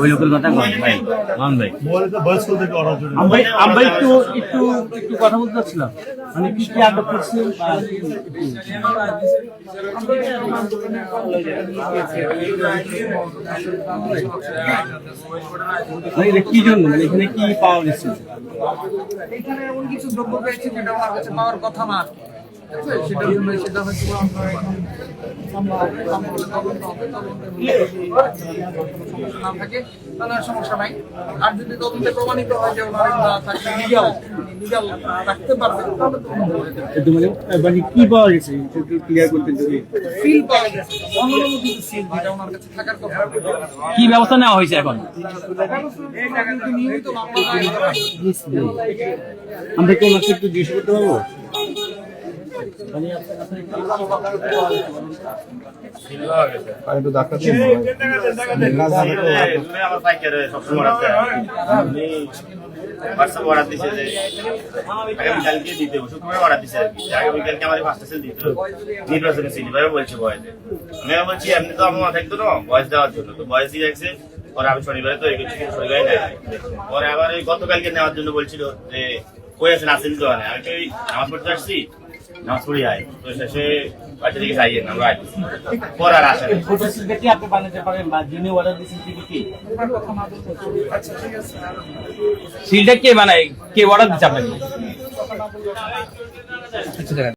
ওই লোকের কথা ভাই মান ভাই আমরা একটু একটু একটু কথা বলতে চাচ্ছিলাম, মানে কি কি আটক করছে কি জন্য, মানে এখানে কি পাওয়া গেছে? এখানে এমন কিছু দ্রব্য পেয়েছে যেটা আমার কাছে পাওয়ার কথা না, সেটার জন্য সেটা হয়তো না থাকে তাহলে আর সমস্যা নাই। আর যদি তদন্তে প্রমাণিত হয় যে ওনারা লিগ্যাল রাখতে পারবে মানে কি পাওয়া গেছে ক্লিয়ার করতে, যদি ফিল পাওয়া গেছে অনুমোদিত সিল যেটা ওনার কাছে থাকার কথা। কি ব্যবস্থা নেওয়া হয়েছে এখন? নিয়মিত মামলা আমরা কি ওনাকে একটু জিজ্ঞেস করতে পারবো? আমি শনিবারে তো শনিবারে নেয় পরে আবার ওই গতকালকে নেওয়ার জন্য বলছিল যে কই আছেন আসেন তো আমি নামাজ পড়তে আসছি, নামাজ পড়ি আয় তো শেষে বাচ্চা দিকে যাইয়ে আমরা আইতেছি পরে আর আসেন কি আপনি বানাতে পারেন বা যিনি অর্ডার দিয়েছেন তিনি কি সিলটা কে বানায়, কে অর্ডার দিচ্ছে আপনাকে?